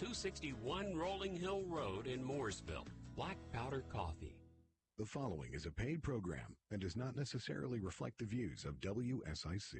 261 Rolling Hill Road in Mooresville. Black Powder Coffee. The following is a paid program and does not necessarily reflect the views of WSIC.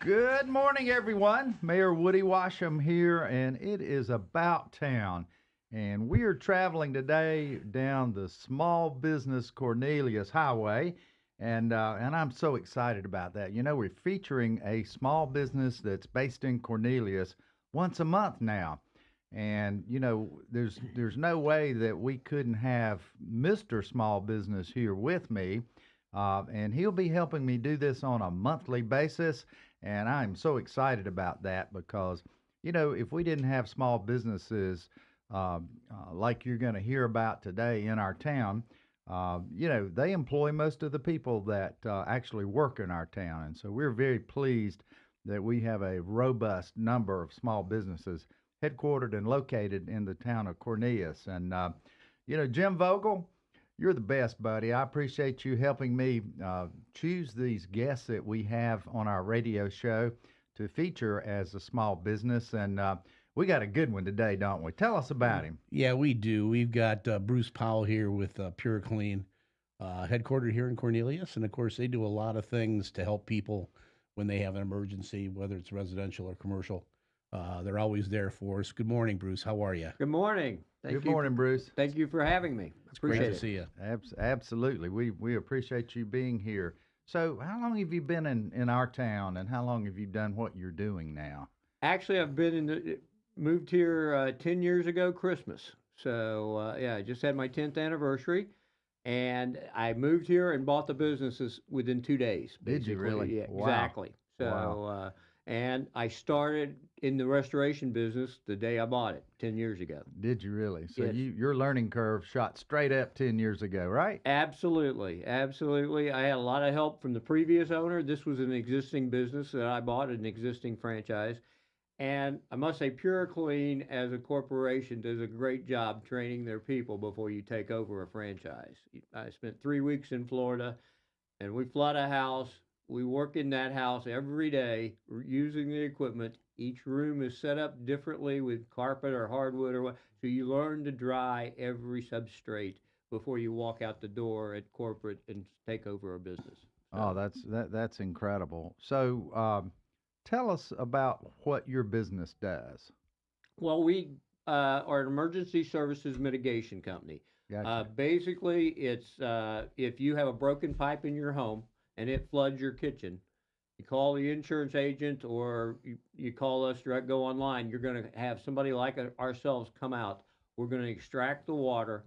Good morning, everyone. Mayor Woody Washam here, and it is About Town. And we are traveling today down the Small Business Cornelius Highway, and I'm so excited about that. You know, we're featuring a small business that's based in Cornelius once a month now. And, you know, there's no way that we couldn't have Mr. Small Business here with me, and he'll be helping me do this on a monthly basis. And I'm so excited about that because, you know, if we didn't have small businesses like you're going to hear about today in our town, you know, they employ most of the people that actually work in our town. And so we're very pleased that we have a robust number of small businesses headquartered and located in the town of Cornelius. And, you know, Jim Vogel, you're the best, buddy. I appreciate you helping me choose these guests that we have on our radio show to feature as a small business. And we got a good one today, don't we? Tell us about him. Yeah, we do. We've got Bruce Powell here with PuroClean, headquartered here in Cornelius. And, of course, they do a lot of things to help people when they have an emergency, whether it's residential or commercial. They're always there for us. Good morning, Bruce. How are you? Good morning. Good morning, Bruce. Thank you for having me. Appreciate Great it. to see you. Absolutely. We appreciate you being here. So how long have you been in our town, and how long have you done what you're doing now? Actually, I've been moved here 10 years ago, Christmas. So, yeah, I just had my 10th anniversary, and I moved here and bought the businesses within 2 days. Did you really? Yeah, Wow. exactly. So, Wow. And I started in the restoration business the day I bought it 10 years ago. Did you really? So Yes. your learning curve shot straight up 10 years ago, right? Absolutely. Absolutely. I had a lot of help from the previous owner. This was an existing business that I bought, an existing franchise. And I must say, PuroClean as a corporation does a great job training their people before you take over a franchise. I spent 3 weeks in Florida, and we flood a house. We work in that house every day using the equipment. Each room is set up differently with carpet or hardwood or what. So you learn to dry every substrate before you walk out the door at corporate and take over a business. Oh, that's incredible. So tell us about what your business does. Well, we are an emergency services mitigation company. Gotcha. Basically, it's if you have a broken pipe in your home and it floods your kitchen, you call the insurance agent or you call us direct, go online. You're going to have somebody like ourselves come out. We're going to extract the water.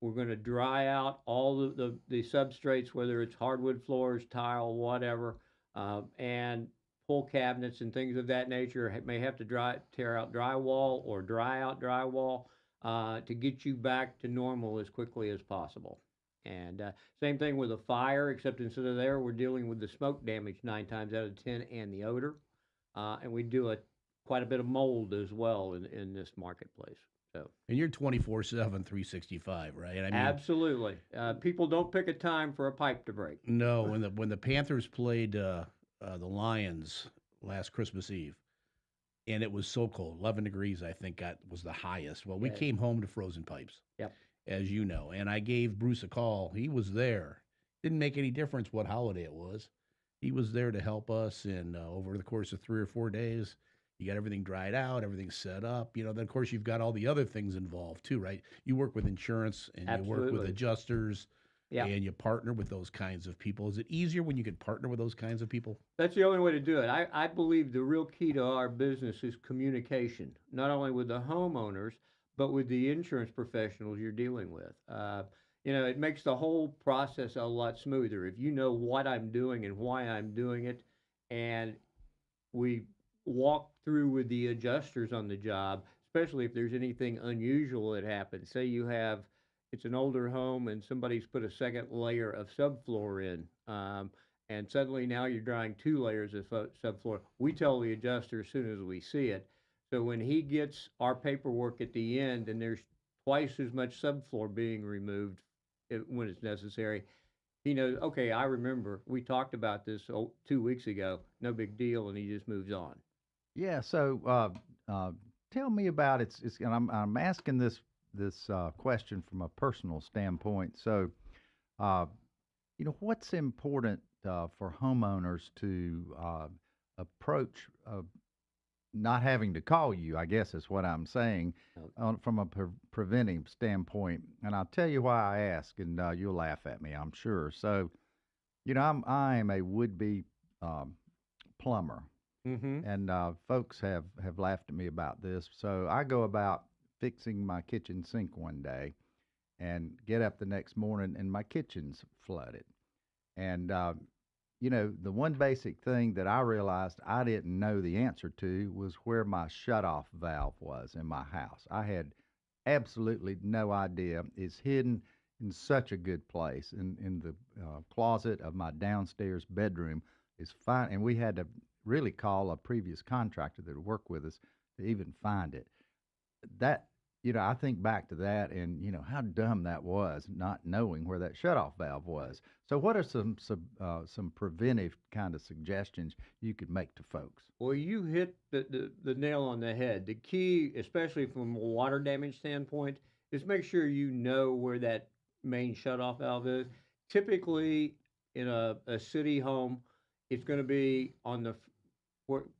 We're going to dry out all the substrates, whether it's hardwood floors, tile, whatever, and pull cabinets and things of that nature. May have to tear out drywall or dry out drywall to get you back to normal as quickly as possible. And same thing with a fire, except instead of there, we're dealing with the smoke damage 9 times out of 10 and the odor. And we do quite a bit of mold as well in this marketplace. So. And you're 24/7, 365, right? I mean, absolutely. People don't pick a time for a pipe to break. No, when the Panthers played the Lions last Christmas Eve, and it was so cold, 11 degrees, I think, was the highest. Well, we came home to frozen pipes. Yep. As you know, and I gave Bruce a call. He was there. Didn't make any difference what holiday it was. He was there to help us, and over the course of 3 or 4 days, you got everything dried out, everything set up. You know, then of course you've got all the other things involved too, right? You work with insurance, and Absolutely. you work with adjusters, Yeah. and you partner with those kinds of people. Is it easier when you can partner with those kinds of people? That's the only way to do it. I believe the real key to our business is communication, not only with the homeowners, but with the insurance professionals you're dealing with. You know, it makes the whole process a lot smoother. If you know what I'm doing and why I'm doing it, and we walk through with the adjusters on the job, especially if there's anything unusual that happens. Say it's an older home and somebody's put a second layer of subfloor in, and suddenly now you're drying 2 layers of subfloor. We tell the adjuster as soon as we see it. So when he gets our paperwork at the end and there's twice as much subfloor being removed when it's necessary, He knows, okay, I remember we talked about this 2 weeks ago. No big deal, and he just moves on. Yeah. So tell me about and I'm asking this question from a personal standpoint. So uh, what's important for homeowners to approach not having to call you, I guess is what I'm saying, from a preventive standpoint. And I'll tell you why I ask, and you'll laugh at me, I'm sure. So, I am a would-be plumber, Mm-hmm. and folks have laughed at me about this. So I go about fixing my kitchen sink one day and get up the next morning, and my kitchen's flooded. And the one basic thing that I realized I didn't know the answer to was where my shutoff valve was in my house. I had absolutely no idea. It's hidden in such a good place in the closet of my downstairs bedroom. It's fine, and we had to really call a previous contractor that would work with us to even find it. That I think back to that, and how dumb that was, not knowing where that shutoff valve was. So, what are some preventive kind of suggestions you could make to folks? Well, you hit the nail on the head. The key, especially from a water damage standpoint, is make sure you know where that main shutoff valve is. Typically, in a city home, it's going to be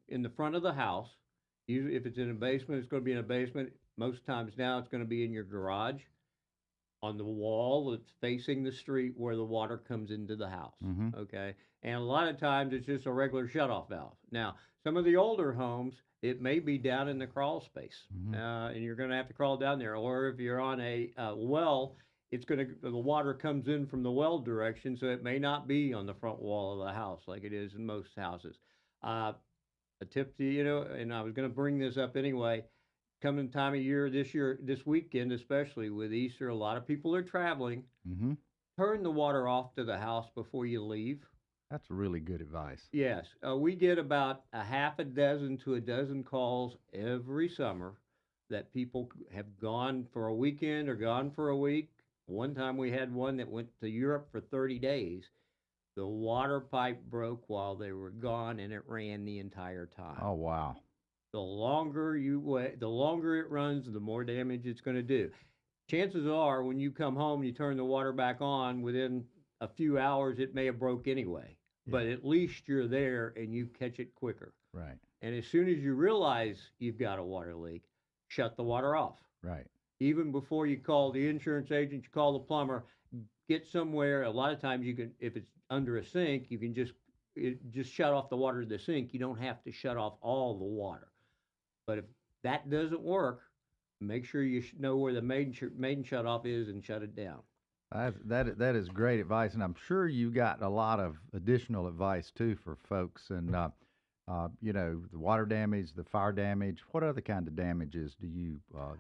in the front of the house. Usually, if it's in a basement, it's going to be in a basement. Most times now, it's going to be in your garage, on the wall that's facing the street where the water comes into the house. Mm-hmm. Okay, and a lot of times it's just a regular shutoff valve. Now, some of the older homes, it may be down in the crawl space, Mm-hmm. and you're going to have to crawl down there. Or if you're on a well, the water comes in from the well direction, so it may not be on the front wall of the house like it is in most houses. A tip to and I was going to bring this up anyway. Coming time of year, this weekend, especially with Easter, a lot of people are traveling. Mm-hmm. Turn the water off to the house before you leave. That's really good advice. Yes, we get about a half a dozen to a dozen calls every summer that people have gone for a weekend or gone for a week. One time we had one that went to Europe for 30 days. The water pipe broke while they were gone, and it ran the entire time. Oh, wow. The longer you wait, the longer it runs, the more damage it's going to do. Chances are, when you come home, you turn the water back on, within a few hours, it may have broke anyway. Yeah. But at least you're there and you catch it quicker. Right. And as soon as you realize you've got a water leak, shut the water off. Right. Even before you call the insurance agent, you call the plumber, get somewhere. A lot of times you can, if it's under a sink, you can just shut off the water to the sink. You don't have to shut off all the water. But if that doesn't work, make sure you know where the main shutoff is and shut it down. That is great advice, and I'm sure you got a lot of additional advice too for folks. And the water damage, the fire damage. What other kind of damages do you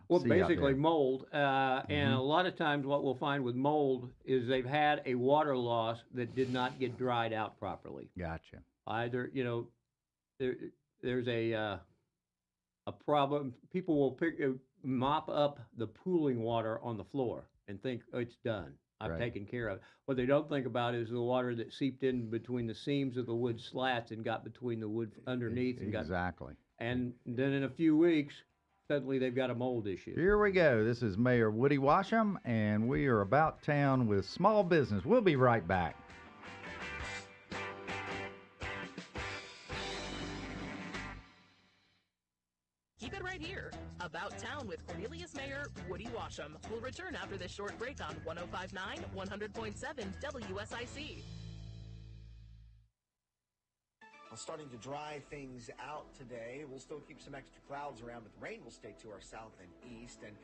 Well, see basically out there? mold, and a lot of times what we'll find with mold is they've had a water loss that did not get dried out properly. Gotcha. Either there's a problem. People will mop up the pooling water on the floor and think, oh, it's done. I've taken care of it. What they don't think about is the water that seeped in between the seams of the wood slats and got between the wood underneath. Exactly. And then in a few weeks, suddenly they've got a mold issue. Here we go. This is Mayor Woody Washam, and we are about town with small business. We'll be right back. Keep it right here. About Town with Cornelius Mayor Woody Washam will return after this short break on 105.9, 100.7 WSIC. Well, starting to dry things out today. We'll still keep some extra clouds around, but the rain will stay to our south and east, and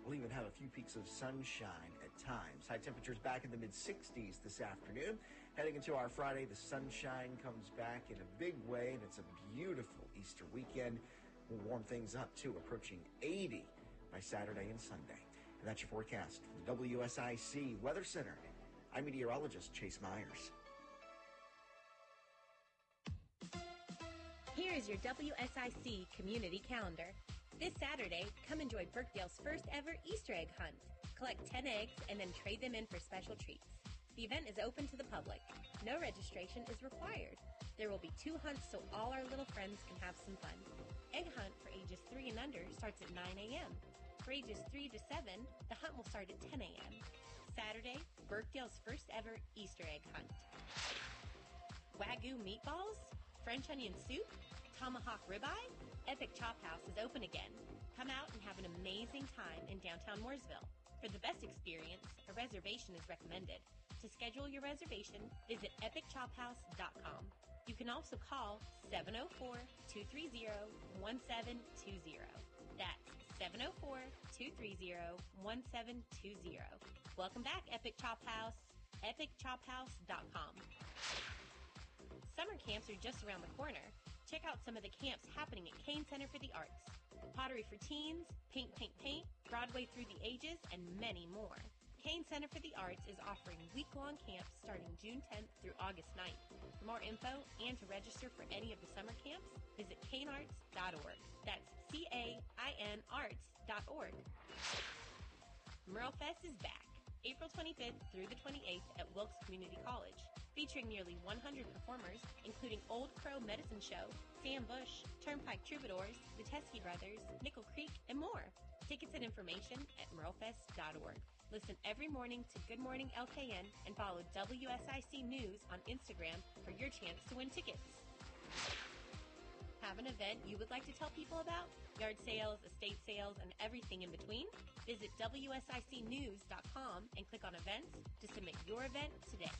we'll even have a few peaks of sunshine at times. High temperatures back in the mid-60s this afternoon. Heading into our Friday, the sunshine comes back in a big way, and it's a beautiful Easter weekend. We'll warm things up, too, approaching 80 by Saturday and Sunday. And that's your forecast from the WSIC Weather Center. I'm meteorologist Chase Myers. Here is your WSIC community calendar. This Saturday, come enjoy Burkdale's first ever Easter egg hunt. Collect 10 eggs and then trade them in for special treats. The event is open to the public. No registration is required. There will be 2 hunts so all our little friends can have some fun. Egg hunt for ages 3 and under starts at 9 a.m. For ages 3 to 7, the hunt will start at 10 a.m. Saturday, Burkdale's first ever Easter egg hunt. Wagyu meatballs? French onion soup? Tomahawk ribeye? Epic Chop House is open again. Come out and have an amazing time in downtown Mooresville. For the best experience, a reservation is recommended. To schedule your reservation, visit epicchophouse.com. You can also call 704-230-1720. That's 704-230-1720. Welcome back, Epic Chop House. epicchophouse.com. Summer camps are just around the corner. Check out some of the camps happening at Kane Center for the Arts. Pottery for Teens, Paint, Broadway Through the Ages, and many more. Kane Center for the Arts is offering week-long camps starting June 10th through August 9th. For more info and to register for any of the summer camps, visit canearts.org. That's CAIN Merlefest is back, April 25th through the 28th at Wilkes Community College, featuring nearly 100 performers, including Old Crow Medicine Show, Sam Bush, Turnpike Troubadours, the Teskey Brothers, Nickel Creek, and more. Tickets and information at merlefest.org. Listen every morning to Good Morning LKN and follow WSIC News on Instagram for your chance to win tickets. Have an event you would like to tell people about? Yard sales, estate sales, and everything in between? Visit WSICnews.com and click on events to submit your event today.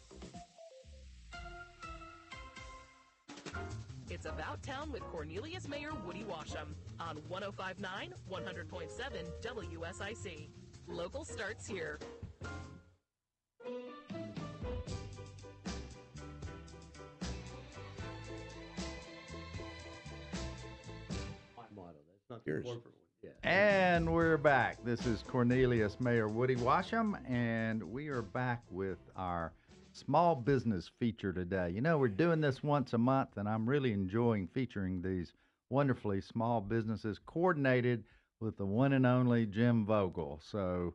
It's About Town with Cornelius Mayor Woody Washam on 105.9, 100.7 WSIC. Local starts here. My motto. That's not the Yours. corporate one. Yeah. And we're back. This is Cornelius Mayor Woody Washam, and we are back with our small business feature today. You know, we're doing this once a month, and I'm really enjoying featuring these wonderfully small businesses coordinated with the one and only Jim Vogel. So,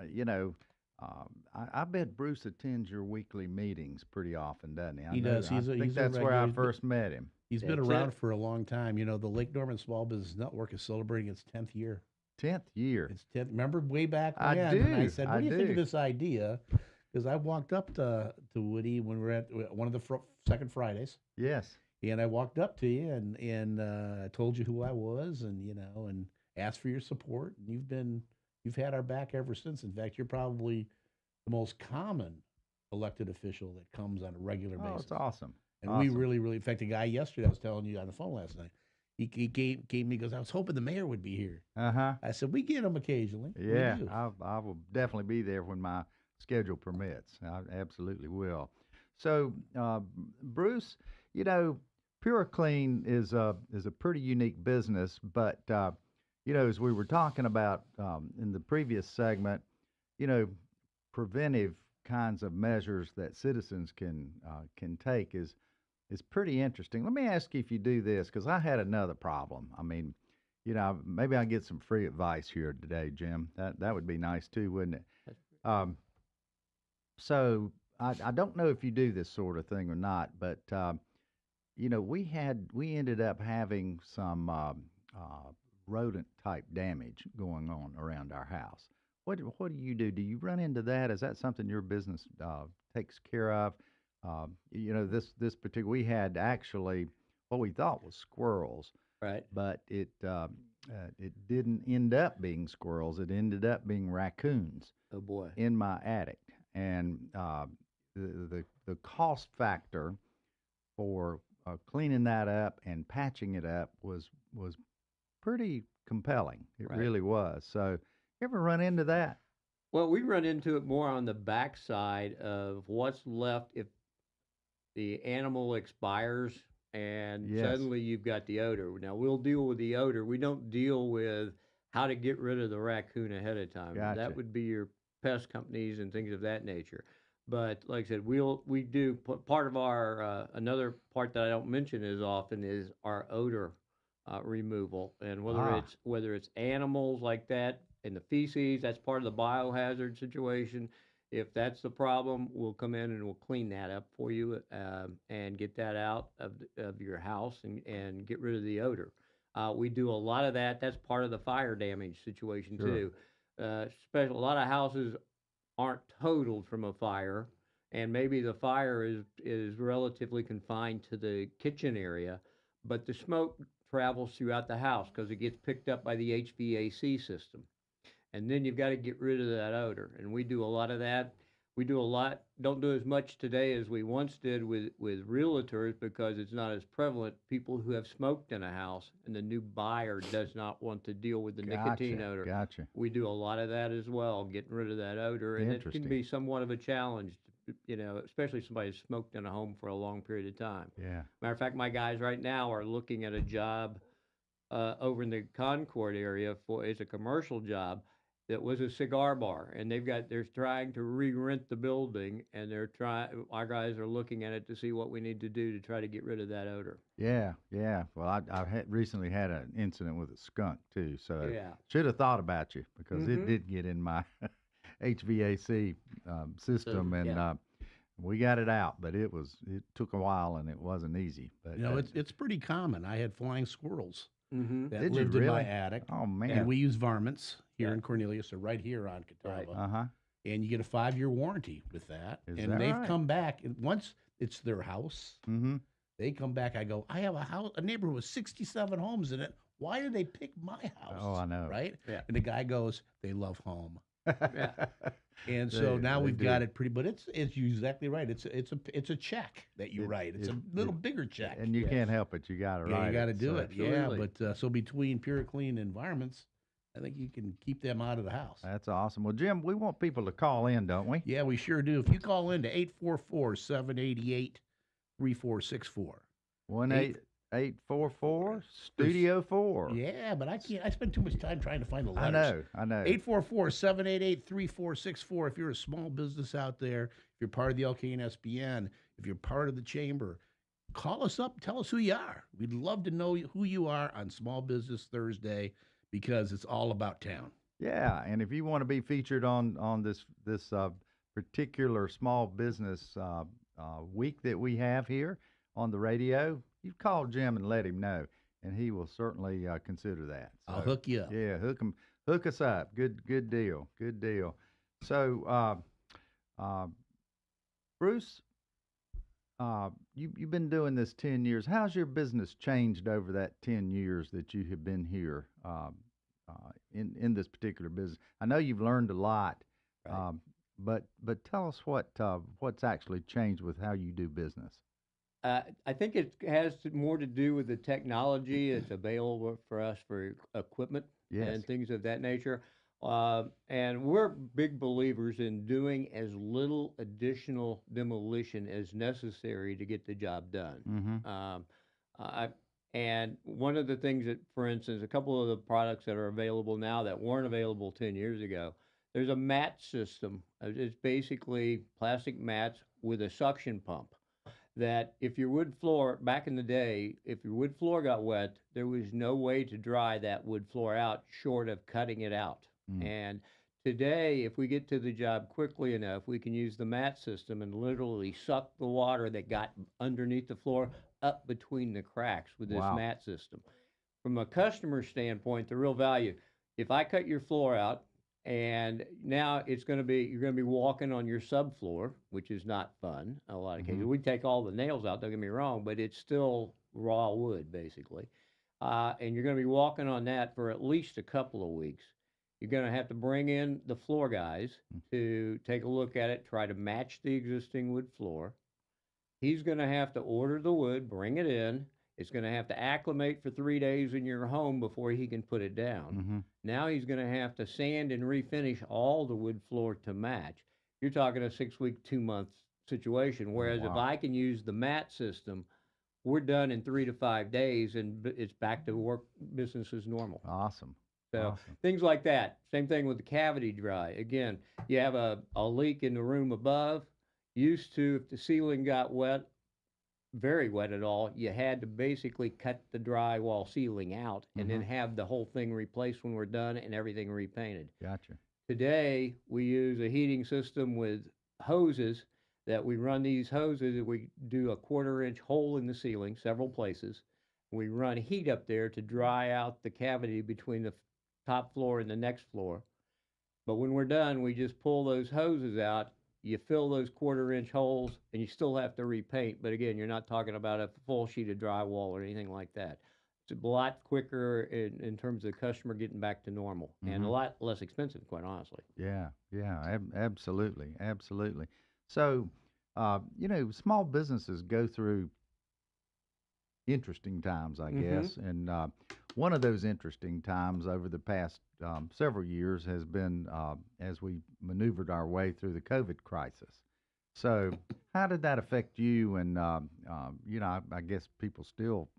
you know, I bet Bruce attends your weekly meetings pretty often, doesn't he? He does. I think that's where I first met him. He's been around for a long time. You know, the Lake Norman Small Business Network is celebrating its 10th year. 10th year. It's 10th. Remember way back when? I do. And I said, what do you think do. of this idea? Because I walked up to Woody when we were at one of the second Fridays. Yes. And I walked up to you and I told you who I was and, you know, and asked for your support. And you've had our back ever since. In fact, you're probably the most common elected official that comes on a regular basis. Oh, it's awesome. And we really, really, in fact, the guy yesterday I was telling you on the phone last night, he came me, goes, I was hoping the mayor would be here. Uh-huh. I said, we get him occasionally. We Yeah, do. I will definitely be there when my schedule permits. I absolutely will. So, Bruce, you know, PuroClean is a pretty unique business, but you know, as we were talking about in the previous segment, you know, preventive kinds of measures that citizens can take is pretty interesting. Let me ask you if you do this, because I had another problem. I mean, you know, maybe I'll get some free advice here today, Jim. That would be nice too, wouldn't it? So I don't know if you do this sort of thing or not, but you know, we ended up having some rodent type damage going on around our house. What do you do? Do you run into that? Is that something your business takes care of? You know, this particular, we had actually what we thought was squirrels, Right. but it didn't end up being squirrels. It ended up being raccoons Oh boy. in my attic, and the cost factor for cleaning that up and patching it up was pretty compelling. It Right. really was. So, you ever run into that? Well, we run into it more on the backside of what's left if the animal expires and Yes. suddenly you've got the odor. Now, we'll deal with the odor. We don't deal with how to get rid of the raccoon ahead of time. Gotcha. That would be your pest companies and things of that nature. But like I said, we do part of our another part that I don't mention as often is our odor removal, and whether it's animals like that in the feces, that's part of the biohazard situation. If that's the problem, we'll come in and we'll clean that up for you and get that out of your house and get rid of the odor. We do a lot of that. That's part of the fire damage situation Sure. too. A lot of houses aren't totaled from a fire, and maybe the fire is relatively confined to the kitchen area, but the smoke travels throughout the house because it gets picked up by the HVAC system. And then you've got to get rid of that odor. And we do a lot of that. We do a lot, don't do as much today as we once did with realtors because it's not as prevalent. People who have smoked in a house and the new buyer does not want to deal with the nicotine odor. Gotcha. We do a lot of that as well, getting rid of that odor. And it can be somewhat of a challenge, especially somebody who's smoked in a home for a long period of time. Yeah. Matter of fact, my guys right now are looking at a job over in the Concord area it's a commercial job that was a cigar bar, and they're trying to re-rent the building, and our guys are looking at it to see what we need to do to try to get rid of that odor. Yeah, yeah. Well, I've recently had an incident with a skunk too, so Yeah. should have thought about you because it did get in my HVAC system, and we got it out, but it took a while and it wasn't easy. But it's pretty common. I had flying squirrels that Did you lived in my really? attic. Oh man. And we use varmints here in Cornelius, or right here on Catawba. Uh-huh. And you get a 5-year warranty with that. Is and that they've right? come back, and once it's their house, they come back. I go, I have a neighborhood with 67 homes in it. Why did they pick my house? Oh, I know. Right? Yeah. And the guy goes, they love home. Yeah. And so now they we've do. got it pretty, but it's exactly right. It's a check that you write. It's a little bigger check. And you can't help it. You got to write you got to it. do So- it. Yeah, but so between PuroClean environments, I think you can keep them out of the house. That's awesome. Well, Jim, we want people to call in, don't we? Yeah, we sure do. If you call in to 844-788-3464. 1-844 Studio 4. Yeah, but I can't. I spend too much time trying to find the I letters. know. 844-788-3464. If you're a small business out there, if you're part of the LKN SBN, if you're part of the chamber, call us up. Tell us who you are. We'd love to know who you are on Small Business Thursday because it's all about town. Yeah, and if you want to be featured on this particular small business week that we have here on the radio, you call Jim and let him know, and he will certainly consider that. So, I'll hook you up. Yeah, hook us up. Good deal. So, Bruce, you've been doing this 10 years. How's your business changed over that 10 years that you have been here in this particular business? I know you've learned a lot, Right. but tell us what's actually changed with how you do business. I think it has more to do with the technology that's available for us for equipment Yes. and things of that nature. And we're big believers in doing as little additional demolition as necessary to get the job done. And one of the things that, for instance, a couple of the products that are available now that weren't available 10 years ago, there's a mat system. It's basically plastic mats with a suction pump that if your wood floor, back in the day, if your wood floor got wet, there was no way to dry that wood floor out short of cutting it out. And today, if we get to the job quickly enough, we can use the mat system and literally suck the water that got underneath the floor up between the cracks with this Wow. mat system. From a customer standpoint, the real value, if I cut your floor out and now you're going to be walking on your subfloor, which is not fun a lot of cases. We take all the nails out, don't get me wrong, but it's still raw wood basically. And you're going to be walking on that for at least a couple of weeks. You're going to have to bring in the floor guys to take a look at it, try to match the existing wood floor. He's going to have to order the wood, bring it in. It's going to have to acclimate for 3 days in your home before he can put it down. Now he's going to have to sand and refinish all the wood floor to match. You're talking a 6-week, 2-month situation. Whereas if I can use the mat system, we're done in 3 to 5 days and it's back to work business as normal. Awesome. So Awesome. things like that. Same thing with the cavity dry. Again, you have a leak in the room above. Used to, if the ceiling got wet, very wet at all, you had to basically cut the drywall ceiling out and then have the whole thing replaced when we're done and everything repainted. Gotcha. Today, we use a heating system with hoses that we run these hoses, and we do a 1/4 inch hole in the ceiling, several places. We run heat up there to dry out the cavity between the top floor and the next floor. But when we're done, we just pull those hoses out. You fill those 1/4 inch holes, and you still have to repaint. But again, you're not talking about a full sheet of drywall or anything like that. It's a lot quicker in terms of the customer getting back to normal, and a lot less expensive, quite honestly. Yeah, yeah, absolutely, absolutely. So, small businesses go through interesting times, I guess, and one of those interesting times over the past several years has been as we maneuvered our way through the COVID crisis. So, how did that affect you? And I guess people still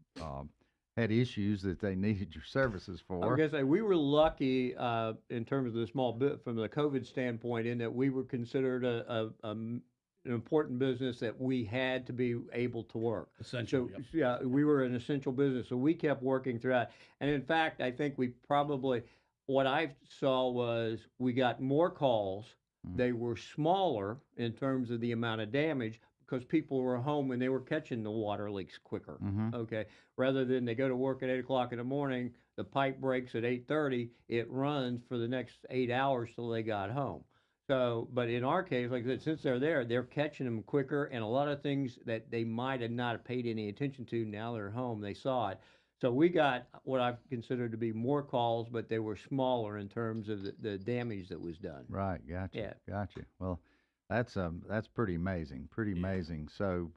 had issues that they needed your services for. I was gonna say we were lucky in terms of the small bit from the COVID standpoint, in that we were considered an important business that we had to be able to work. Essential. So Yep. yeah, we were an essential business, so we kept working throughout. And in fact, I think we probably what I saw was we got more calls. They were smaller in terms of the amount of damage, because people were home and they were catching the water leaks quicker. Okay, rather than they go to work at 8 o'clock in the morning, the pipe breaks at 8:30, it runs for the next 8 hours till they got home. So, but in our case, like I said, since they're there, they're catching them quicker, and a lot of things that they might have not paid any attention to, now they're home, they saw it. So we got what I've considered to be more calls, but they were smaller in terms of the damage that was done. Right, gotcha, Yeah. gotcha. Well, that's pretty amazing, pretty amazing. So,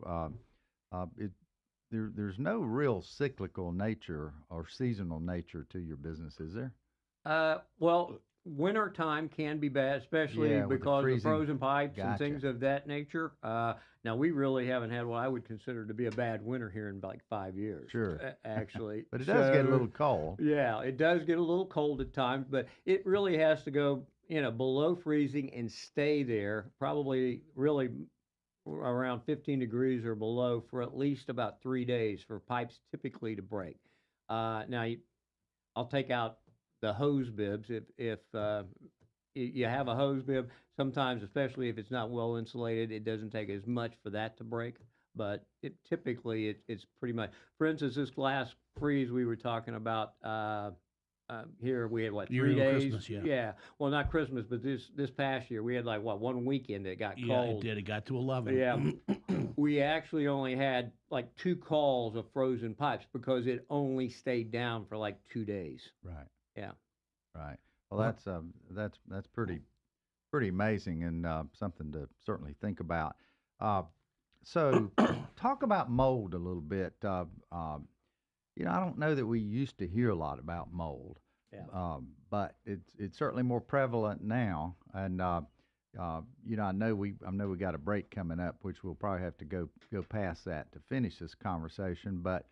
there's no real cyclical nature or seasonal nature to your business, is there? Well, winter time can be bad, especially Yeah, with the because of freezing. frozen pipes and Gotcha. things of that nature. Now, we really haven't had what I would consider to be a bad winter here in like 5 years. Sure. Actually. But it does get a So, little cold. Yeah, it does get a little cold at times, but it really has to go, below freezing and stay there, probably really around 15 degrees or below for at least about 3 days for pipes typically to break. Now, I'll take out the hose bibs. If you have a hose bib, sometimes, especially if it's not well insulated, it doesn't take as much for that to break. But typically it's pretty much. For instance, this last freeze we were talking about here, we had 3 days? Christmas, yeah. Yeah. Well, not Christmas, but this past year we had 1 weekend that got Yeah, it cold. did. It got to 11. Yeah, we actually only had 2 calls of frozen pipes because it only stayed down for 2 days. Right. Yeah. Right. Well, that's pretty amazing, and something to certainly think about. So, talk about mold a little bit. I don't know that we used to hear a lot about mold, but it's certainly more prevalent now. And I know we got a break coming up, which we'll probably have to go past that to finish this conversation. But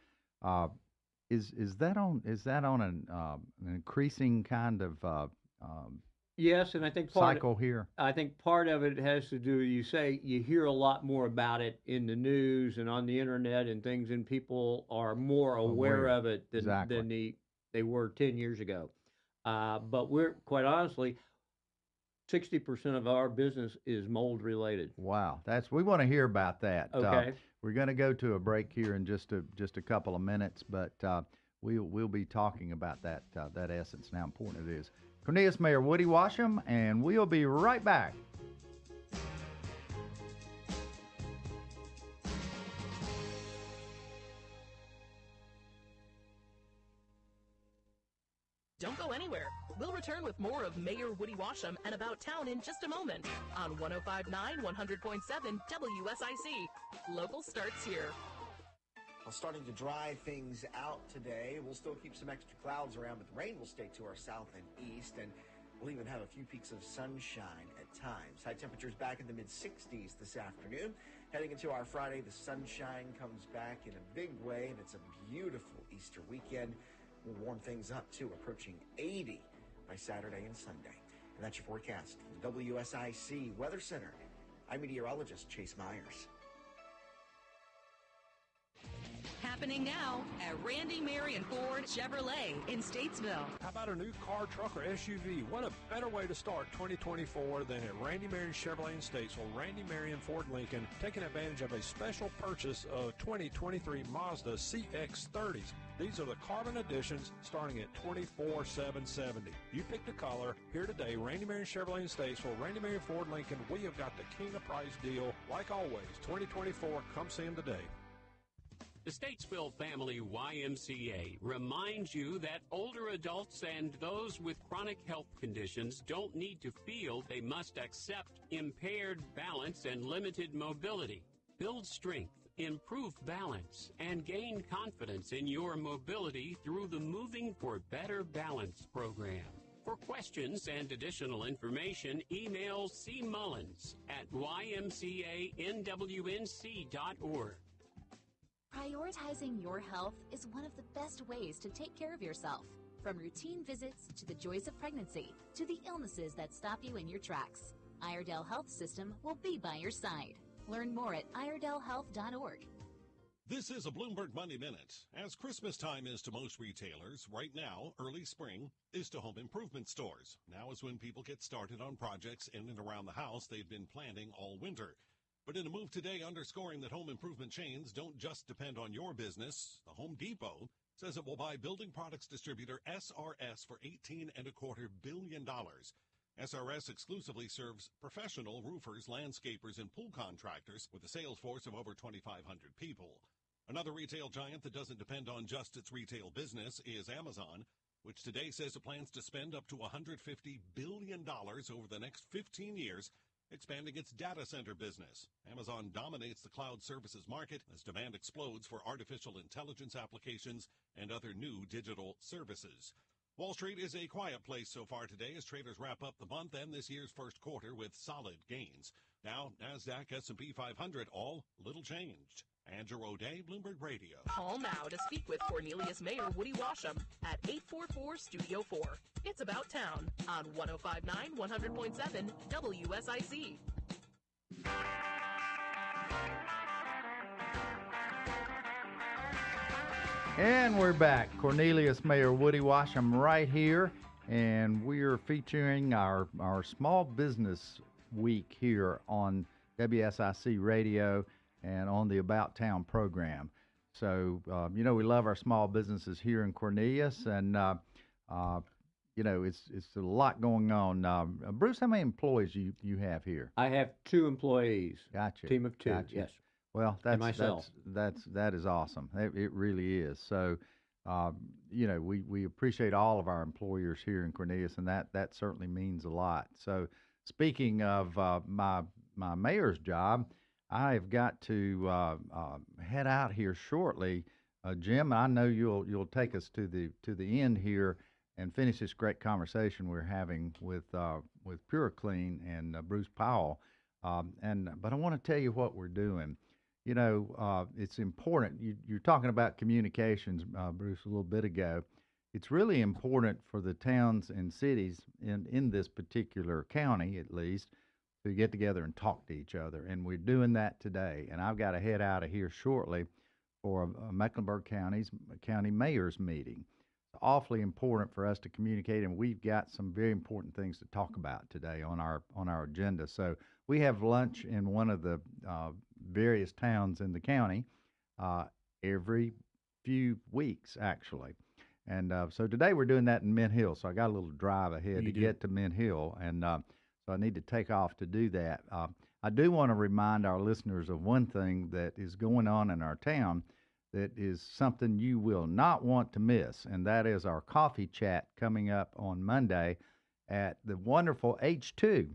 is that on an increasing kind of Yes, and I think cycle here? I think part of it has to do. You hear a lot more about it in the news and on the internet and things, and people are more aware of it than they were 10 years ago. But we're quite honestly, 60% of our business is mold related. Wow, we want to hear about that. Okay. We're going to go to a break here in just a couple of minutes, but we'll be talking about that essence and how important it is. Cornelius, Mayor Woody Washam, and we'll be right back. Don't go anywhere. We'll return with more of Mayor Woody Washam and About Town in just a moment on 105.9, 100.7 WSIC. Local starts here. Well, starting to dry things out today. We'll still keep some extra clouds around, but the rain will stay to our south and east, and we'll even have a few peaks of sunshine at times. High temperatures back in the mid-60s this afternoon. Heading into our Friday, the sunshine comes back in a big way, and it's a beautiful Easter weekend. We'll warm things up, too, approaching 80 by Saturday and Sunday. And that's your forecast from the WSIC Weather Center. I'm meteorologist Chase Myers. Have happening now at Randy Marion Ford Chevrolet in Statesville. How about a new car, truck, or SUV? What a better way to start 2024 than at Randy Marion Chevrolet in Statesville. Randy Marion Ford Lincoln taking advantage of a special purchase of 2023 Mazda CX-30s. These are the carbon editions starting at $24,770. You pick the color. Here today, Randy Marion Chevrolet in Statesville, Randy Marion Ford Lincoln. We have got the king of price deal. Like always, 2024. Come see them today. The Statesville Family YMCA reminds you that older adults and those with chronic health conditions don't need to feel they must accept impaired balance and limited mobility. Build strength, improve balance, and gain confidence in your mobility through the Moving for Better Balance program. For questions and additional information, email C. Mullins at ymcanwnc.org. Prioritizing your health is one of the best ways to take care of yourself. From routine visits to the joys of pregnancy to the illnesses that stop you in your tracks, Iredell Health System will be by your side. Learn more at iredellhealth.org. This is a Bloomberg Money Minute. As Christmas time is to most retailers, right now, early spring is to home improvement stores. Now is when people get started on projects in and around the house they've been planning all winter. But in a move today underscoring that home improvement chains don't just depend on your business, the Home Depot says it will buy building products distributor SRS for $18.25 billion. SRS exclusively serves professional roofers, landscapers, and pool contractors with a sales force of over 2,500 people. Another retail giant that doesn't depend on just its retail business is Amazon, which today says it plans to spend up to $150 billion over the next 15 years expanding its data center business. Amazon dominates the cloud services market as demand explodes for artificial intelligence applications and other new digital services. Wall Street is a quiet place so far today as traders wrap up the month and this year's first quarter with solid gains. Now, NASDAQ, S&P 500, all little changed. Andrew O'Day, Bloomberg Radio. Call now to speak with Cornelius Mayor Woody Washam at 844-STUDIO-4. It's About Town on 105.9, 100.7 WSIC. And we're back. Cornelius Mayor Woody Washam right here, and we're featuring our Small Business Week here on WSIC Radio and on the About Town program. So, we love our small businesses here in Cornelius, and, it's a lot going on. Bruce, how many employees you have here? I have 2 employees. Gotcha. Team of 2, Gotcha. yes. Well, and myself. that is awesome. It really is. So, we appreciate all of our employers here in Cornelius, and that certainly means a lot. So, speaking of my mayor's job, I've got to head out here shortly. Jim, I know you'll take us to the end here and finish this great conversation we're having with PuroClean and Bruce Powell. But I want to tell you what we're doing. It's important. You're talking about communications, Bruce, a little bit ago. It's really important for the towns and cities in this particular county, at least, to get together and talk to each other. And we're doing that today. And I've got to head out of here shortly for a Mecklenburg County Mayor's meeting. It's awfully important for us to communicate, and we've got some very important things to talk about today on our agenda. So we have lunch in one of the various towns in the county every few weeks, actually. And so today we're doing that in Mint Hill. So I got a little drive ahead to get to Mint Hill, and so I need to take off to do that. I do want to remind our listeners of one thing that is going on in our town that is something you will not want to miss, and that is our coffee chat coming up on Monday at the wonderful H2.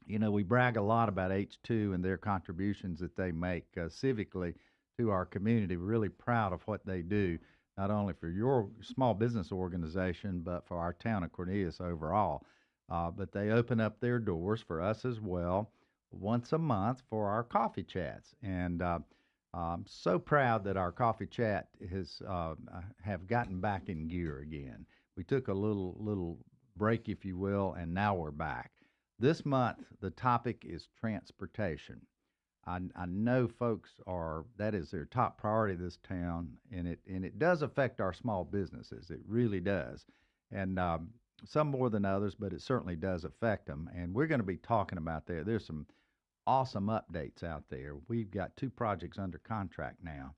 We brag a lot about H2 and their contributions that they make civically to our community. We're really proud of what they do, not only for your small business organization, but for our town of Cornelius overall. But they open up their doors for us as well once a month for our coffee chats. And I'm so proud that our coffee chat have gotten back in gear again. We took a little break, if you will, and now we're back. This month, the topic is transportation. I know folks that is their top priority this town, and it does affect our small businesses. It really does, and some more than others, but it certainly does affect them. And we're going to be talking about that. There's some awesome updates out there. We've got 2 projects under contract now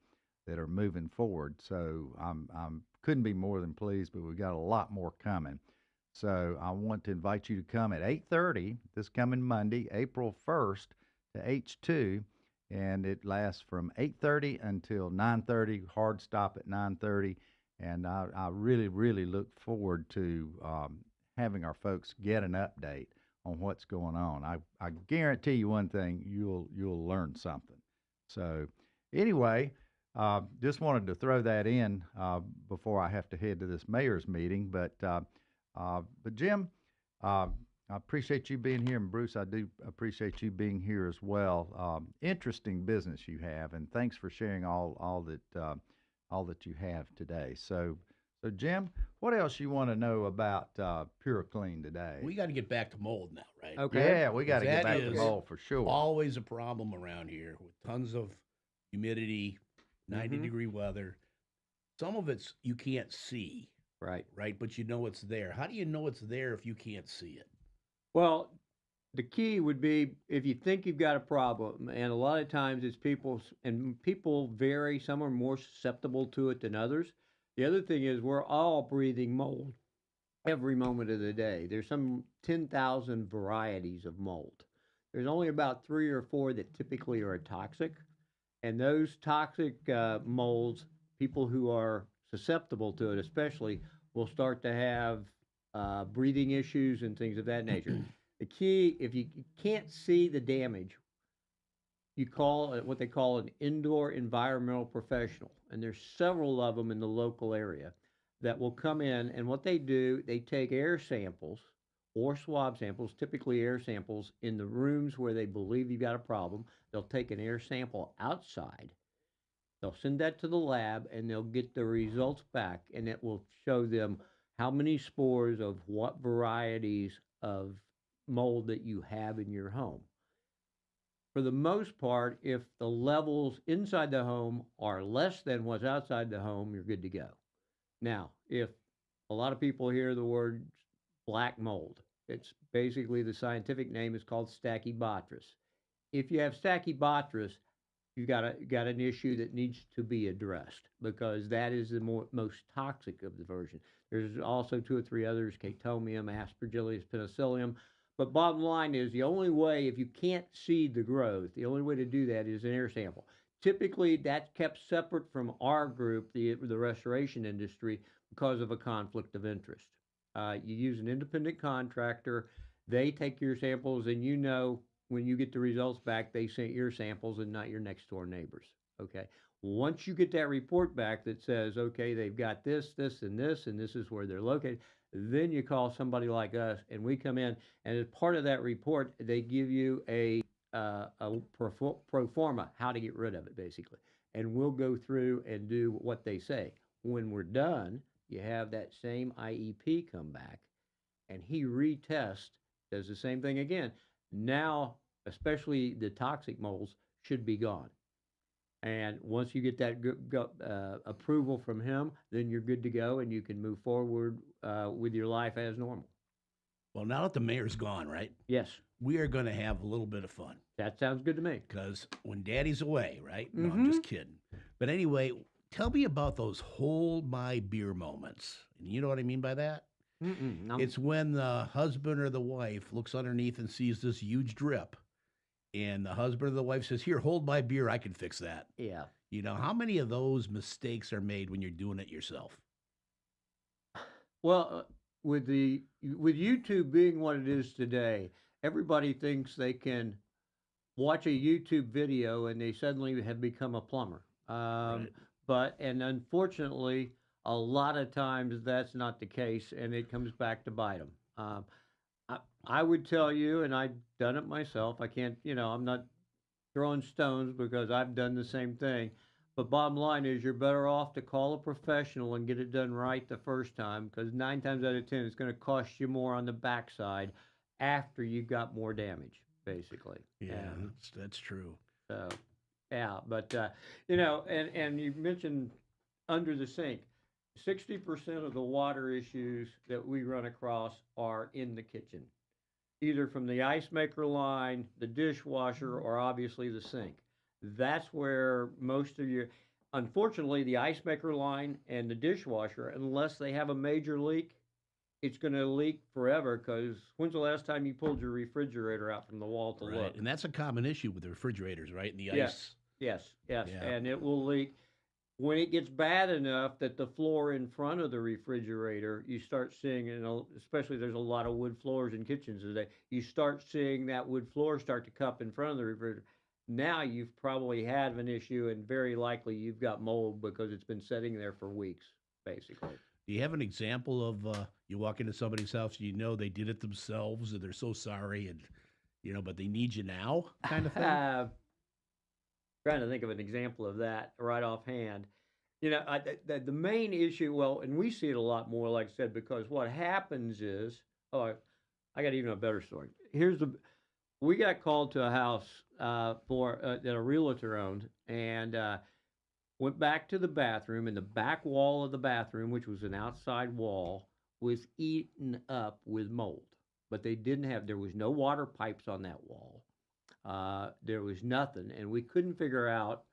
that are moving forward. So I'm couldn't be more than pleased, but we've got a lot more coming. So I want to invite you to come at 8:30 this coming Monday, April 1st, to H2, and it lasts from 8:30 until 9:30. Hard stop at 9:30, and I really, really look forward to having our folks get an update on what's going on. I guarantee you one thing: you'll learn something. So anyway. Just wanted to throw that in before I have to head to this mayor's meeting. But Jim, I appreciate you being here, and Bruce, I do appreciate you being here as well. Interesting business you have, and thanks for sharing all that you have today. So Jim, what else you want to know about PuroClean today? We got to get back to mold now, right? Okay. Yeah, we got to get back to mold for sure. Always a problem around here with tons of humidity. 90-degree weather. Some of it's you can't see. Right. But you know it's there. How do you know it's there if you can't see it? Well, the key would be if you think you've got a problem, and a lot of times it's people vary. Some are more susceptible to it than others. The other thing is we're all breathing mold every moment of the day. There's some 10,000 varieties of mold. There's only about 3 or 4 that typically are toxic. And those toxic molds, people who are susceptible to it especially, will start to have breathing issues and things of that nature. The key, if you can't see the damage, you call it what they call an indoor environmental professional. And there's several of them in the local area that will come in, and what they do, they take air samples or swab samples, typically air samples, in the rooms where they believe you've got a problem. They'll take an air sample outside. They'll send that to the lab, and they'll get the results back, and it will show them how many spores of what varieties of mold that you have in your home. For the most part, if the levels inside the home are less than what's outside the home, you're good to go. Now, if a lot of people hear the word black mold, it's basically the scientific name is called Stachybotrys. If you have Stachybotrys, you've got an issue that needs to be addressed because that is the most toxic of the version. There's also 2 or 3 others, Chaetomium, Aspergillus, Penicillium. But bottom line is the only way, if you can't see the growth, the only way to do that is an air sample. Typically, that's kept separate from our group, the restoration industry, because of a conflict of interest. You use an independent contractor. They take your samples, and you know when you get the results back, they sent your samples and not your next door neighbors. Okay. Once you get that report back that says, okay, they've got this, this, and this is where they're located, then you call somebody like us, and we come in, and as part of that report, they give you a pro forma, how to get rid of it, basically. And we'll go through and do what they say. When we're done, you have that same IEP come back, and he retests, does the same thing again. Now, especially the toxic molds should be gone. And once you get that approval from him, then you're good to go, and you can move forward with your life as normal. Well, now that the mayor's gone, right? Yes. We are going to have a little bit of fun. That sounds good to me. Because when Daddy's away, right? No, I'm just kidding. But anyway, tell me about those hold my beer moments. And you know what I mean by that? It's when the husband or the wife looks underneath and sees this huge drip. And the husband or the wife says, here, hold my beer. I can fix that. Yeah. You know, how many of those mistakes are made when you're doing it yourself? Well, with YouTube being what it is today, everybody thinks they can watch a YouTube video and they suddenly have become a plumber. Right. And unfortunately, a lot of times that's not the case, and it comes back to bite them. I would tell you, and I've done it myself, I can't, I'm not throwing stones because I've done the same thing. But bottom line is you're better off to call a professional and get it done right the first time, because 9 times out of 10, it's going to cost you more on the backside after you've got more damage, basically. Yeah, that's true. So, yeah, but and you mentioned under the sink. 60% of the water issues that we run across are in the kitchen, either from the ice maker line, the dishwasher, or obviously the sink. That's where most of your, unfortunately, the ice maker line and the dishwasher, unless they have a major leak, it's going to leak forever, because when's the last time you pulled your refrigerator out from the wall to look? And that's a common issue with the refrigerators, right? And the ice. Yes. Yeah. And it will leak. When it gets bad enough that the floor in front of the refrigerator, you start seeing, especially there's a lot of wood floors in kitchens today, you start seeing that wood floor start to cup in front of the refrigerator. Now you've probably had an issue, and very likely you've got mold because it's been sitting there for weeks, basically. Do you have an example of you walk into somebody's house, you know they did it themselves and they're so sorry, and but they need you now, kind of thing? Trying to think of an example of that right offhand. The main issue, and we see it a lot more, like I said, because what happens is, I got even a better story. We got called to a house that a realtor owned, and went back to the bathroom, and the back wall of the bathroom, which was an outside wall, was eaten up with mold. But there was no water pipes on that wall. There was nothing, and we couldn't figure out,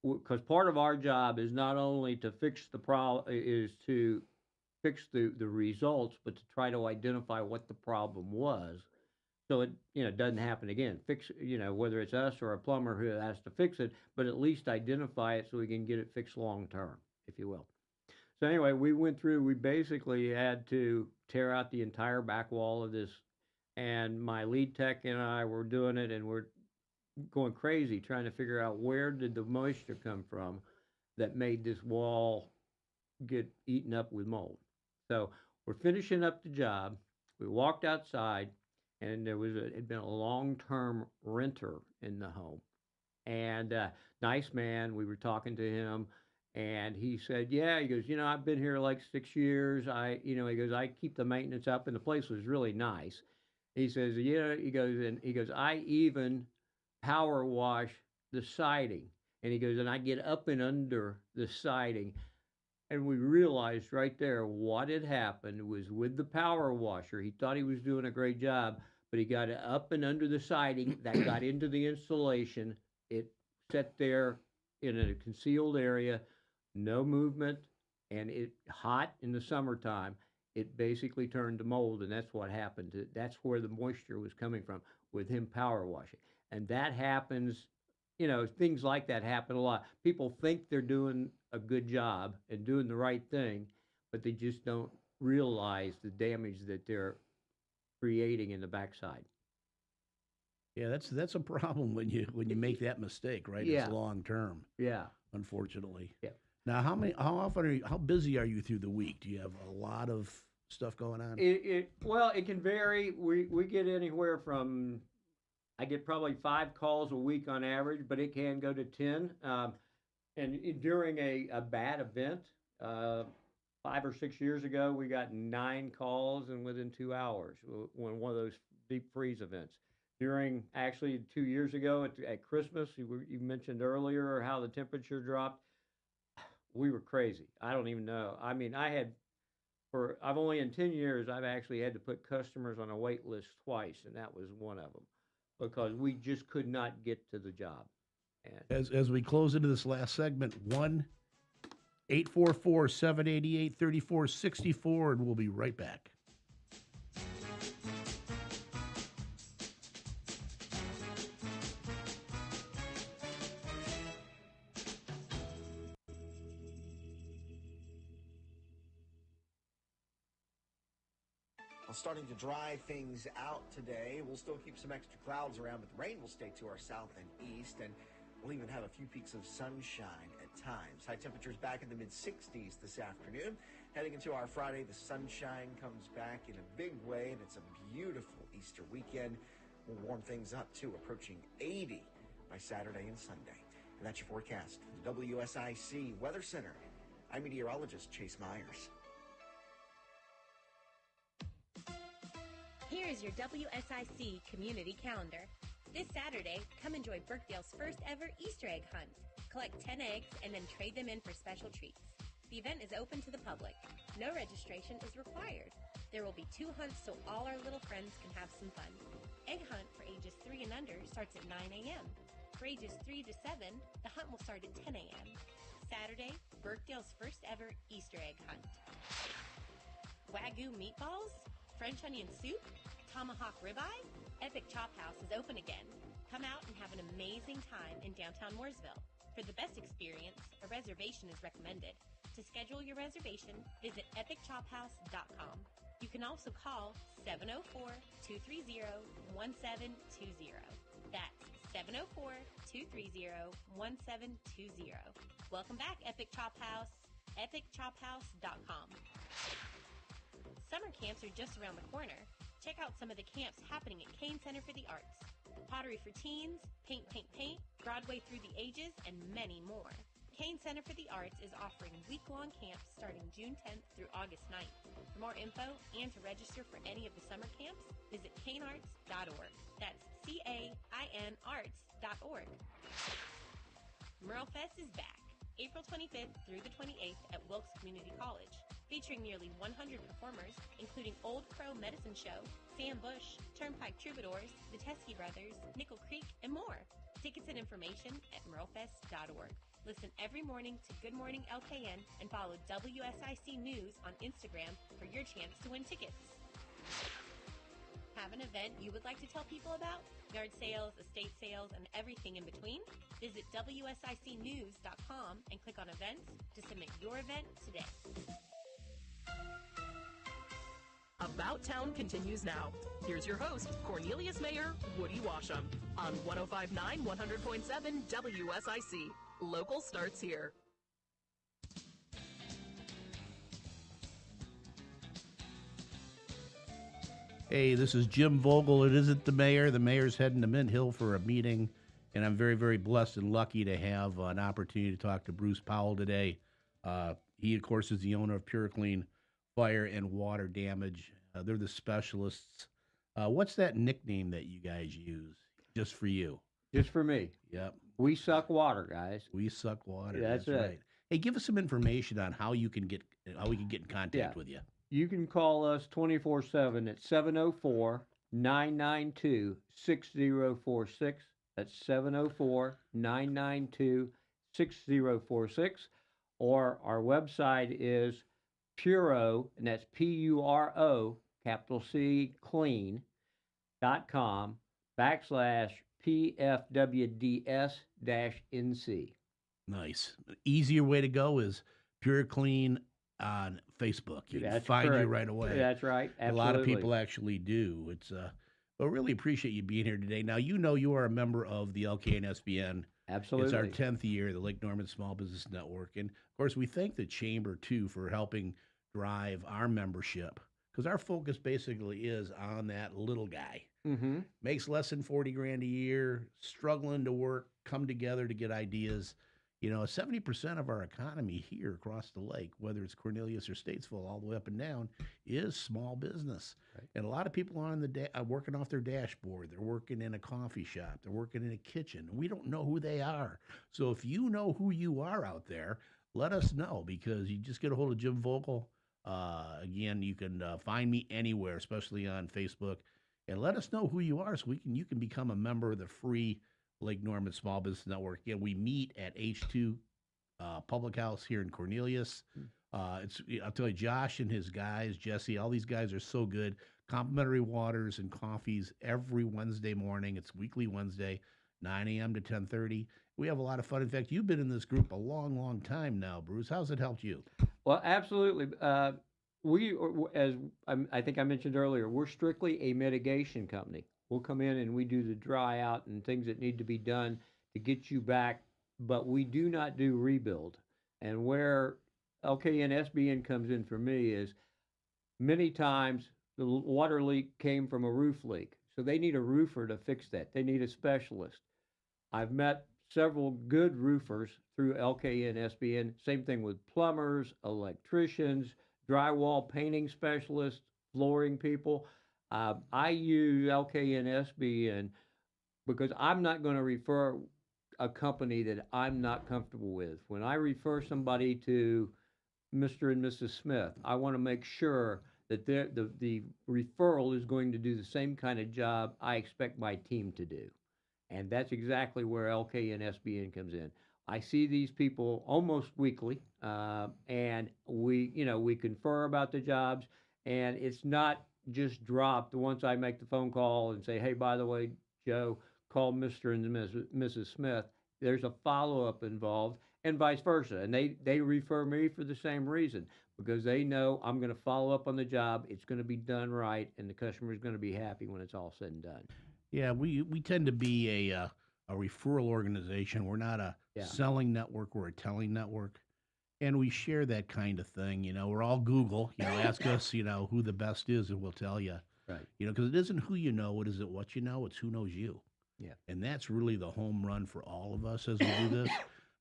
because part of our job is not only to fix the problem, is to fix the results, but to try to identify what the problem was, so it doesn't happen again. Fix, whether it's us or a plumber who has to fix it, but at least identify it so we can get it fixed long term, if you will. So anyway, we basically had to tear out the entire back wall of this. And my lead tech and I were doing it, and we're going crazy trying to figure out where did the moisture come from that made this wall get eaten up with mold. So we're finishing up the job. We walked outside, and there had been a long-term renter in the home. And nice man, we were talking to him, and he said, yeah, he goes, I've been here like 6 years. He goes, I keep the maintenance up, and the place was really nice. He says, he goes, I even power wash the siding. And he goes, and I get up and under the siding. And we realized right there what had happened was with the power washer. He thought he was doing a great job, but he got up and under the siding that got into the insulation. It sat there in a concealed area, no movement, and it hot in the summertime. It basically turned to mold, and that's what happened. That's where the moisture was coming from with him power washing. And that happens, things like that happen a lot. People think they're doing a good job and doing the right thing, but they just don't realize the damage that they're creating in the backside. Yeah, that's a problem when you make that mistake, right? Yeah. It's long term. Yeah. Unfortunately. Yeah. Now, how busy are you through the week? Do you have a lot of stuff going on? It can vary. We get anywhere from, I get probably 5 calls a week on average, but it can go to 10. And during a bad event, 5 or 6 years ago, we got 9 calls and within 2 hours when one of those deep freeze events. During, actually 2 years ago at Christmas, you mentioned earlier how the temperature dropped. We were crazy. I don't even know. I mean, I've only in 10 years, I've actually had to put customers on a wait list twice, and that was one of them, because we just could not get to the job. And as we close into this last segment, 1-844-788-3464, and we'll be right back. Starting to dry things out today. We'll still keep some extra clouds around, but the rain will stay to our south and east, and we'll even have a few peaks of sunshine at times. High temperatures back in the mid-60s this afternoon. Heading into our Friday, the sunshine comes back in a big way, and it's a beautiful Easter weekend. We'll warm things up, too, approaching 80 by Saturday and Sunday. And that's your forecast from the WSIC Weather Center. I'm meteorologist Chase Myers. Here is your WSIC community calendar. This Saturday, come enjoy Birkdale's first ever Easter egg hunt. Collect 10 eggs and then trade them in for special treats. The event is open to the public. No registration is required. There will be 2 hunts so all our little friends can have some fun. Egg hunt for ages 3 and under starts at 9 a.m. For ages 3 to 7, the hunt will start at 10 a.m. Saturday, Birkdale's first ever Easter egg hunt. Wagyu meatballs? French onion soup? Tomahawk ribeye? Epic Chop House is open again. Come out and have an amazing time in downtown Mooresville. For the best experience, a reservation is recommended. To schedule your reservation, visit epicchophouse.com. You can also call 704-230-1720. That's 704-230-1720. Welcome back, Epic Chop House. epicchophouse.com. Summer camps are just around the corner. Check out some of the camps happening at Kane Center for the Arts. Pottery for Teens, Paint, Paint, Paint, Broadway Through the Ages, and many more. Kane Center for the Arts is offering week-long camps starting June 10th through August 9th. For more info and to register for any of the summer camps, visit canearts.org. That's CAIN arts.org. MuralFest is back, April 25th through the 28th at Wilkes Community College, featuring nearly 100 performers, including Old Crow Medicine Show, Sam Bush, Turnpike Troubadours, the Teskey Brothers, Nickel Creek, and more. Tickets and information at muralfest.org. Listen every morning to Good Morning LKN and follow WSIC News on Instagram for your chance to win tickets. Have an event you would like to tell people about? Yard sales, estate sales, and everything in between? Visit WSICnews.com and click on events to submit your event today. About Town continues now. Here's your host, Cornelius Mayor Woody Washam on 105.9 100.7 WSIC. Local starts here. Hey, this is Jim Vogel. It isn't the mayor. The mayor's heading to Mint Hill for a meeting, and I'm very, very blessed and lucky to have an opportunity to talk to Bruce Powell today. He, of course, is the owner of PuroClean Fire and Water Damage. They're the specialists. What's that nickname that you guys use? Just for you? Just for me. Yep. We suck water, guys. We suck water. That's it. Right. Hey, give us some information on how we can get in contact with you. You can call us 24/7 at 704-992-6046. That's 704-992-6046. Or our website is Puro, and that's Puro, capital C, clean.com /PFWDS-NC. Nice. Easier way to go is PuroClean on Facebook. You can find you right away. That's right. Absolutely. A lot of people actually do. It's but really appreciate you being here today. Now, you know you are a member of the LKN SBN. Absolutely. It's our 10th year, the Lake Norman Small Business Network. And, of course, we thank the Chamber, too, for helping drive our membership, because our focus basically is on that little guy. Mm-hmm. Makes less than 40 grand a year, struggling to work, come together to get ideas. You know, 70% of our economy here across the lake, whether it's Cornelius or Statesville, all the way up and down, is small business. Right. And a lot of people are on the working off their dashboard. They're working in a coffee shop. They're working in a kitchen. We don't know who they are. So if you know who you are out there, let us know, because you just get a hold of Jim Vogel. Again, you can find me anywhere, especially on Facebook, and let us know who you are so you can become a member of the free Lake Norman Small Business Network. Again, we meet at H2 Public House here in Cornelius. I'll tell you, Josh and his guys, Jesse, all these guys are so good. Complimentary waters and coffees every Wednesday morning. It's weekly Wednesday, 9 a.m. to 10:30. We have a lot of fun. In fact, you've been in this group a long, long time now, Bruce. How's it helped you? Well, absolutely. We, as I think I mentioned earlier, we're strictly a mitigation company. We'll come in and we do the dry out and things that need to be done to get you back, but we do not do rebuild. And where LKN SBN comes in for me is many times the water leak came from a roof leak. So they need a roofer to fix that. They need a specialist. I've met several good roofers through LKN SBN. Same thing with plumbers, electricians, drywall painting specialists, flooring people. I use LKN SBN because I'm not going to refer a company that I'm not comfortable with. When I refer somebody to Mr. and Mrs. Smith, I want to make sure that the referral is going to do the same kind of job I expect my team to do. And that's exactly where LK and SBN comes in. I see these people almost weekly, and we confer about the jobs, and it's not just dropped once I make the phone call and say, hey, by the way, Joe, call Mr. and Mrs. Smith. There's a follow-up involved, and vice versa. And they refer me for the same reason, because they know I'm going to follow up on the job. It's going to be done right, and the customer is going to be happy when it's all said and done. Yeah, we tend to be a referral organization. We're not a selling network. We're a telling network, and we share that kind of thing. We're all Google. Ask us, who the best is, and we'll tell you. Right. Because it isn't who you know. It isn't what you know. It's who knows you. Yeah. And that's really the home run for all of us as we do this.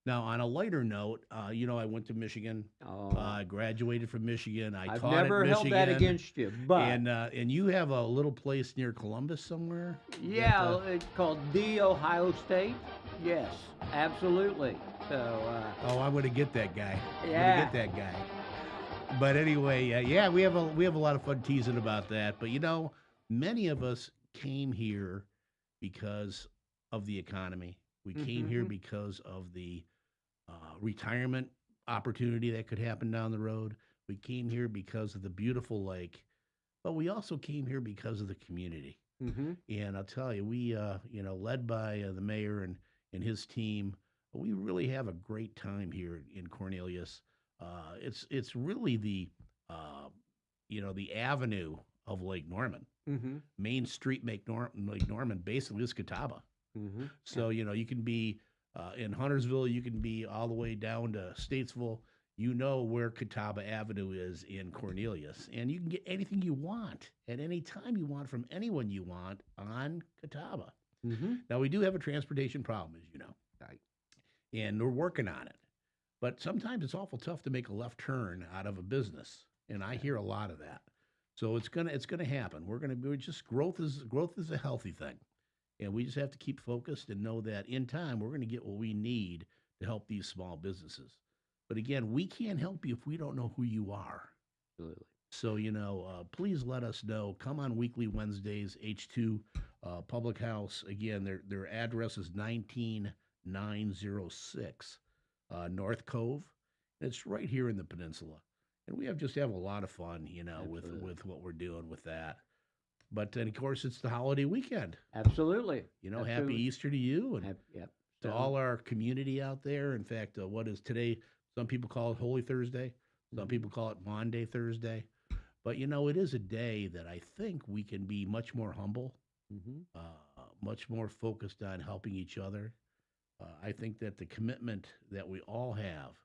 Now, on a lighter note, I went to Michigan. I graduated from Michigan. I've taught never at held Michigan. that against you, but and you have a little place near Columbus somewhere. Yeah, it's called The Ohio State. Yes, absolutely. So. I'm going to get that guy. Yeah. I'm going to get that guy. But anyway, we have a lot of fun teasing about that. But many of us came here because of the economy. We came here because of the retirement opportunity that could happen down the road. We came here because of the beautiful lake, but we also came here because of the community. And I'll tell you, we, led by the mayor and his team, we really have a great time here in Cornelius. It's really the avenue of Lake Norman. Main Street, Lake Norman, basically is Catawba. So, you can be in Huntersville, you can be all the way down to Statesville. You know where Catawba Avenue is in Cornelius. And you can get anything you want at any time you want from anyone you want on Catawba. Now, we do have a transportation problem, as you know. Right. And we're working on it. But sometimes it's awful tough to make a left turn out of a business. And I hear a lot of that. So it's gonna happen. Growth is a healthy thing. And we just have to keep focused and know that in time, we're going to get what we need to help these small businesses. But again, we can't help you if we don't know who you are. Absolutely. So, please let us know. Come on weekly Wednesdays, H2 Public House. Again, their address is 19906 North Cove. It's right here in the peninsula. And we have a lot of fun, with what we're doing with that. But then, of course, it's the holiday weekend. Absolutely. Happy Easter to you and Yep. to all our community out there. In fact, what is today? Some people call it Holy Thursday. Some people call it Maundy Thursday. But, it is a day that I think we can be much more humble, much more focused on helping each other. I think that the commitment that we all have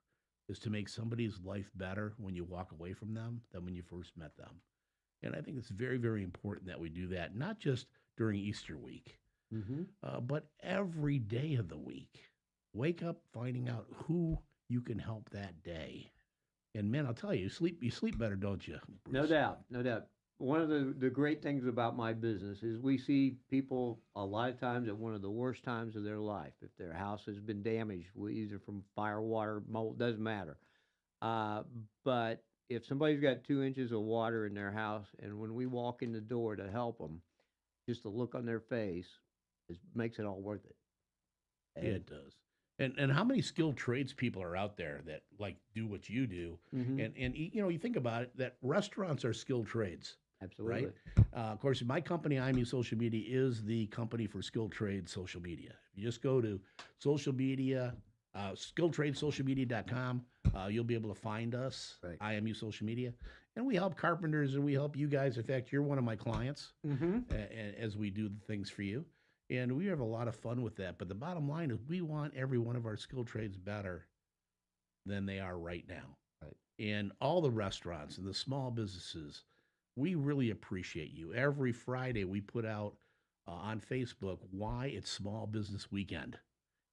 is to make somebody's life better when you walk away from them than when you first met them. And I think it's very, very important that we do that, not just during Easter week, but every day of the week. Wake up finding out who you can help that day. And, man, I'll tell you, you sleep better, don't you, Bruce? No doubt. One of the great things about my business is we see people a lot of times at one of the worst times of their life. If their house has been damaged, either from fire, water, mold, doesn't matter. But if somebody's got 2 inches of water in their house, and when we walk in the door to help them, just the look on their face makes it all worth it. It does. And how many skilled tradespeople are out there that do what you do? And you think about it, that restaurants are skilled trades. Absolutely. Right? Of course, my company, IMU Social Media, is the company for skilled trade social media. You just go to social media, skilltradesocialmedia.com. You'll be able to find us, right. IMU Social Media. And we help carpenters and we help you guys. In fact, you're one of my clients as we do the things for you. And we have a lot of fun with that. But the bottom line is we want every one of our skilled trades better than they are right now. Right. And all the restaurants and the small businesses, we really appreciate you. Every Friday we put out on Facebook why it's Small Business Weekend.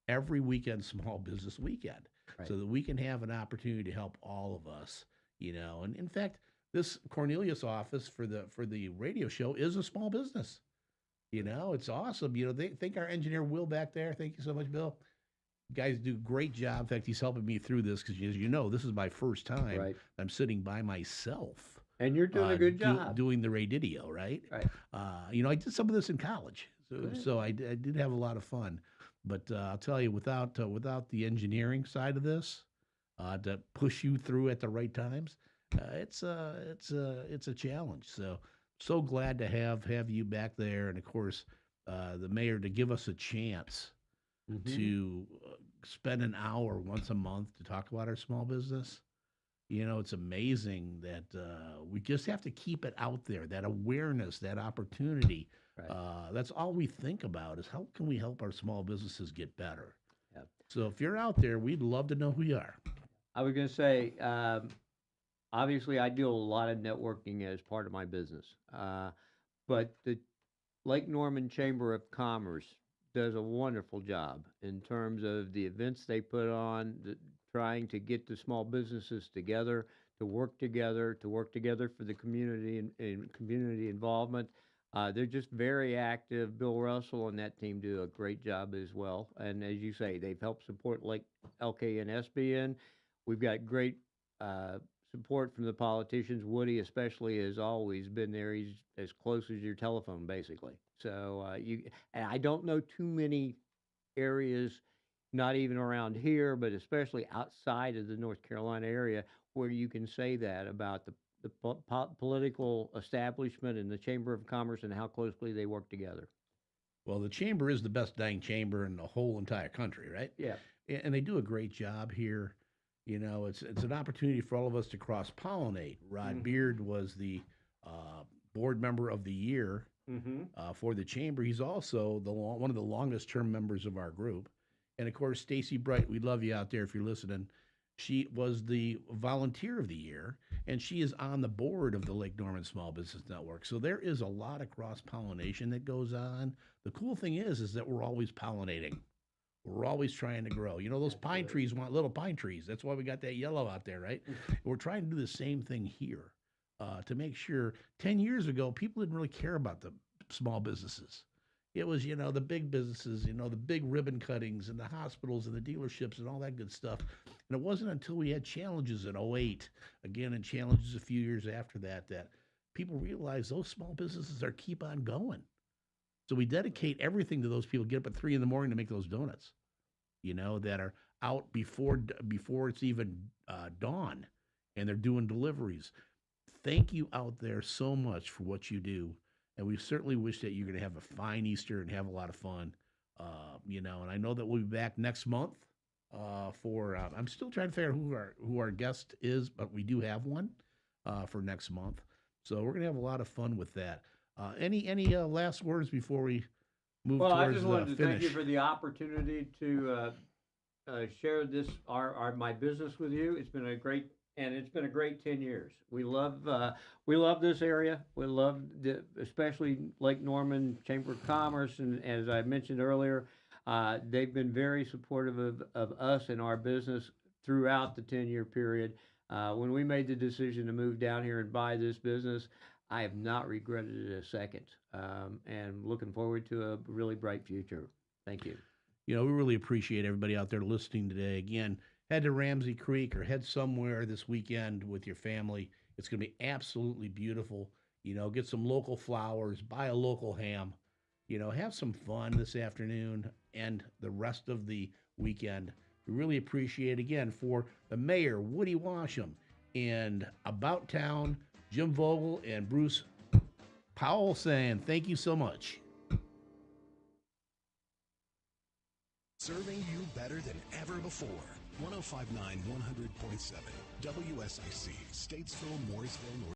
Every weekend, Small Business Weekend. Right. So that we can have an opportunity to help all of us, And in fact, this Cornelius office for the radio show is a small business. It's awesome. They think our engineer Will back there. Thank you so much, Bill. You guys do a great job. In fact, he's helping me through this because, as you know, this is my first time. Right. I'm sitting by myself. And you're doing a good job. Doing the radio, right? Right. I did some of this in college, so I did have a lot of fun. But I'll tell you, without the engineering side of this, to push you through at the right times, it's a challenge. So glad to have you back there, and of course, the mayor to give us a chance to spend an hour once a month to talk about our small business. It's amazing that we just have to keep it out there, that awareness, that opportunity. Right. That's all we think about is how can we help our small businesses get better. Yep. So if you're out there, we'd love to know who you are. I was going to say, obviously, I do a lot of networking as part of my business. But the Lake Norman Chamber of Commerce does a wonderful job in terms of the events they put on, trying to get the small businesses together, to work together for the community and community involvement. They're just very active. Bill Russell and that team do a great job as well. And as you say, they've helped support Lake LK and SBN. We've got great support from the politicians. Woody especially has always been there. He's as close as your telephone, basically. So and I don't know too many areas, not even around here, but especially outside of the North Carolina area, where you can say that about the political establishment and the Chamber of Commerce and how closely they work together. Well, the chamber is the best dang chamber in the whole entire country, right? Yeah. And they do a great job here. It's an opportunity for all of us to cross-pollinate. Rod Beard was the board member of the year for the chamber. He's also one of the longest-term members of our group. And, of course, Stacy Bright, we love you out there if you're listening. She was the volunteer of the year, and she is on the board of the Lake Norman Small Business Network. So there is a lot of cross-pollination that goes on. The cool thing is that we're always pollinating. We're always trying to grow. Those pine trees want little pine trees. That's why we got that yellow out there, right? We're trying to do the same thing here to make sure. 10 years ago, people didn't really care about the small businesses. It was, the big businesses, the big ribbon cuttings and the hospitals and the dealerships and all that good stuff. And it wasn't until we had challenges in 2008, again, and challenges a few years after that people realized those small businesses keep on going. So we dedicate everything to those people. Get up at 3 a.m. to make those donuts, that are out before it's even dawn, and they're doing deliveries. Thank you out there so much for what you do. And we certainly wish that you're going to have a fine Easter and have a lot of fun, and I know that we'll be back next month for, I'm still trying to figure out who our guest is, but we do have one for next month. So we're going to have a lot of fun with that. Any last words before we move towards the finish? Well, I just wanted to thank you for the opportunity to share this, my business with you. It's been a great 10 years. We love this area. We love especially Lake Norman Chamber of Commerce, and as I mentioned earlier, they've been very supportive of us and our business throughout the 10-year period. When we made the decision to move down here and buy this business, I have not regretted it a second, and looking forward to a really bright future. Thank you. We really appreciate everybody out there listening today. Again, head to Ramsey Creek or head somewhere this weekend with your family. It's going to be absolutely beautiful. Get some local flowers, buy a local ham, have some fun this afternoon and the rest of the weekend. We really appreciate, again, for the mayor, Woody Washam, and About Town, Jim Vogel and Bruce Powell saying thank you so much. Serving you better than ever before. 105.9, 100.7, WSIC, Statesville, Mooresville, North